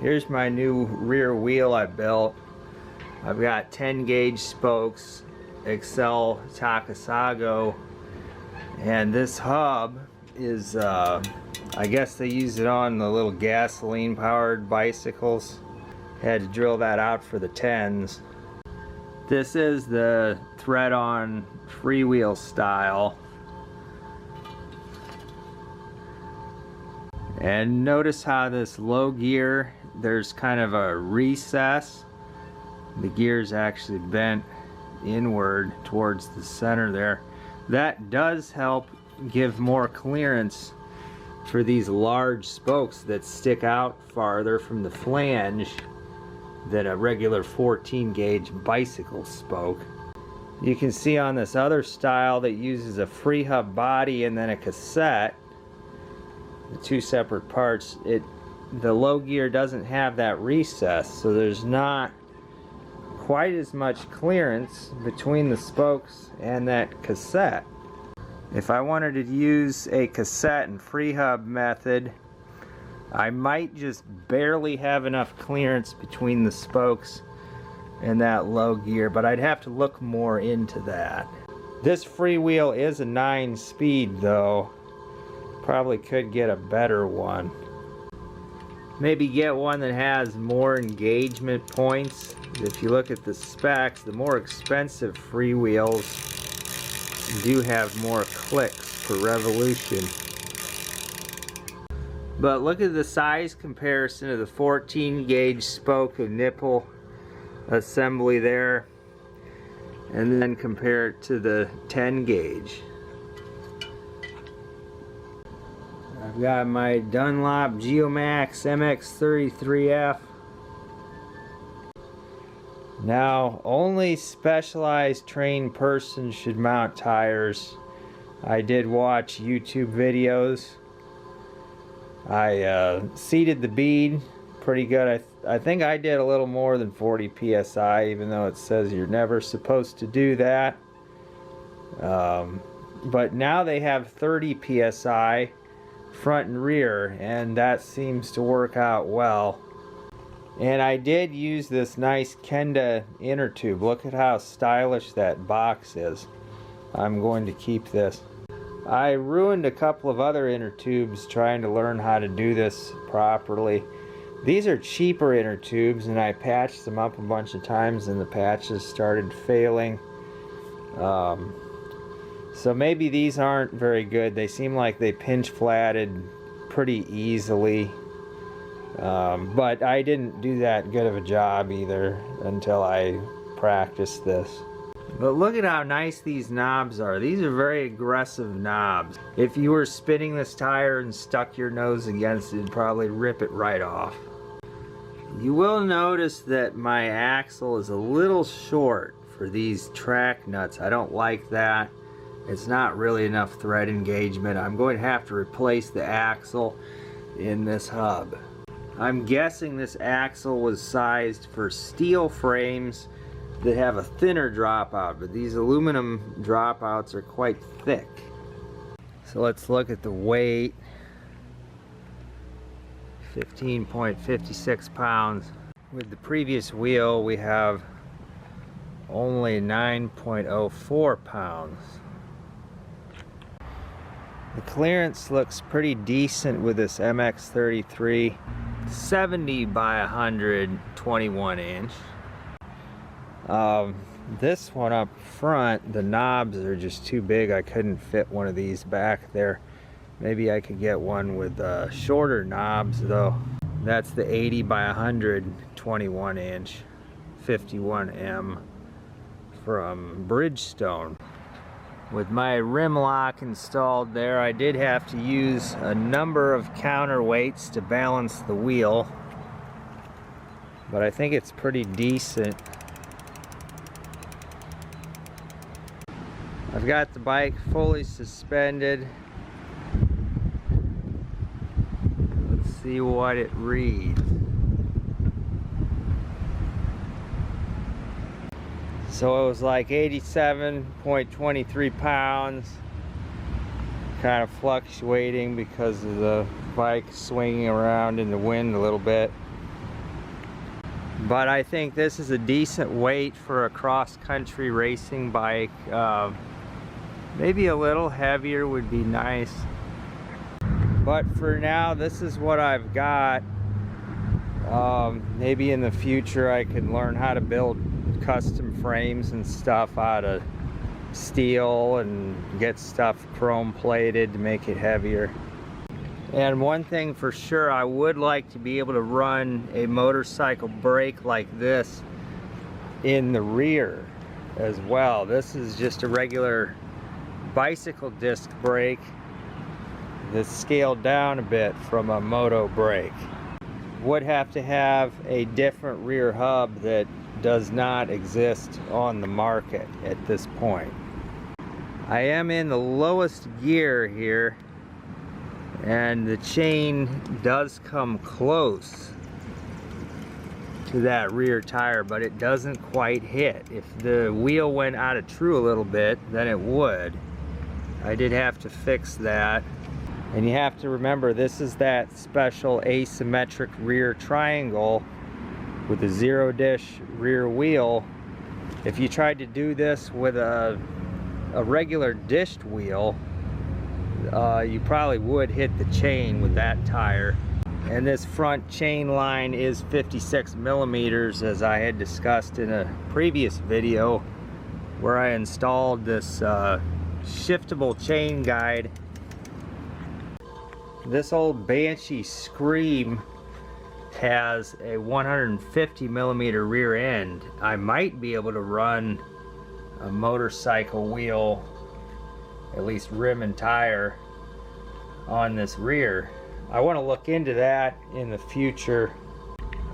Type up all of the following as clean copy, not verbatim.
Here's my new rear wheel I built. I've got 10 gauge spokes, Excel Takasago, and this hub is, I guess they use it on the little gasoline powered bicycles. Had to drill that out for the 10s. This is the thread-on freewheel style. And notice how this low gear, there's kind of a recess. The gear's actually bent inward towards the center there. That does help give more clearance for these large spokes that stick out farther from the flange than a regular 14 gauge bicycle spoke. You can see on this other style that uses a free hub body and then a cassette, the two separate parts, the low gear doesn't have that recess, so there's not quite as much clearance between the spokes and that cassette. If I wanted to use a cassette and free hub method, I might just barely have enough clearance between the spokes and that low gear, but I'd have to look more into that. This freewheel is a 9-speed though. Probably could get a better one. Maybe get one that has more engagement points. If you look at the specs, the more expensive freewheels do have more clicks per revolution. But look at the size comparison of the 14 gauge spoke and nipple assembly there, and then compare it to the 10 gauge. I've got my Dunlop Geomax MX33F. Now, only specialized trained persons should mount tires. I did watch YouTube videos. I seated the bead pretty good. I think I did a little more than 40 psi, even though it says you're never supposed to do that. But now they have 30 psi front and rear, and that seems to work out well. And I did use this nice Kenda inner tube. Look at how stylish that box is. I'm going to keep this. I ruined a couple of other inner tubes trying to learn how to do this properly. These are cheaper inner tubes, and I patched them up a bunch of times and the patches started failing. So maybe these aren't very good. They seem like they pinch flatted pretty easily. But I didn't do that good of a job either until I practiced this. But look at how nice these knobs are. These are very aggressive knobs. If you were spinning this tire and stuck your nose against it, it'd probably rip it right off. You will notice that my axle is a little short for these track nuts. I don't like that. It's not really enough thread engagement. I'm going to have to replace the axle in this hub. I'm guessing this axle was sized for steel frames that have a thinner dropout, but these aluminum dropouts are quite thick. So let's look at the weight. 15.56 pounds. With the previous wheel we have only 9.04 pounds. The clearance looks pretty decent with this MX33. 70 by 121 inch. This one up front, the knobs are just too big. I couldn't fit one of these back there. Maybe I could get one with shorter knobs though. That's the 80 by 121 inch 51M from Bridgestone. With my rim lock installed there, I did have to use a number of counterweights to balance the wheel, but I think it's pretty decent. I've got the bike fully suspended. Let's see what it reads. So it was like 87.23 pounds, kind of fluctuating because of the bike swinging around in the wind a little bit. but I think this is a decent weight for a cross-country racing bike. Maybe a little heavier would be nice, but for now this is what I've got. Maybe in the future I could learn how to build custom frames and stuff out of steel and get stuff chrome plated to make it heavier. And one thing for sure, I would like to be able to run a motorcycle brake like this in the rear as well. This is just a regular bicycle disc brake that's scaled down a bit from a moto brake. Would have to have a different rear hub that does not exist on the market at this point. I am in the lowest gear here, and the chain does come close to that rear tire, but it doesn't quite hit. If the wheel went out of true a little bit, then it would. I did have to fix that. And you have to remember, this is that special asymmetric rear triangle with a zero dish rear wheel. If you tried to do this with a regular dished wheel, you probably would hit the chain with that tire. And this front chain line is 56 millimeters, as I had discussed in a previous video where I installed this shiftable chain guide. This old Banshee Scream has a 150 millimeter rear end. I might be able to run a motorcycle wheel, at least rim and tire, on this rear. I want to look into that in the future.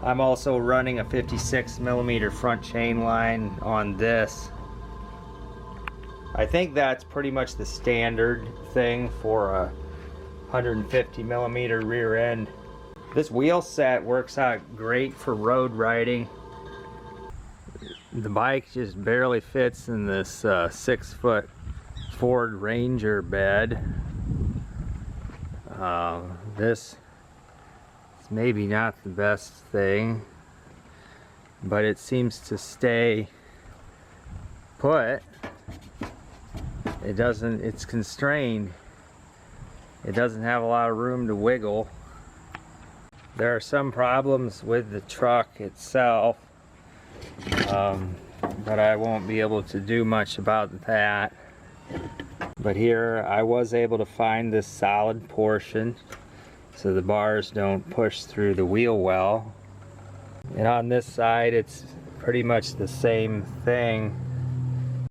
I'm also running a 56 millimeter front chain line on this. I think that's pretty much the standard thing for a 150 millimeter rear end. This wheel set works out great for road riding. The bike just barely fits in this 6-foot Ford Ranger bed. This is maybe not the best thing, but it seems to stay put. It doesn't, it's constrained. It doesn't have a lot of room to wiggle. There are some problems with the truck itself, but I won't be able to do much about that. But here I was able to find this solid portion so the bars don't push through the wheel well. And on this side it's pretty much the same thing.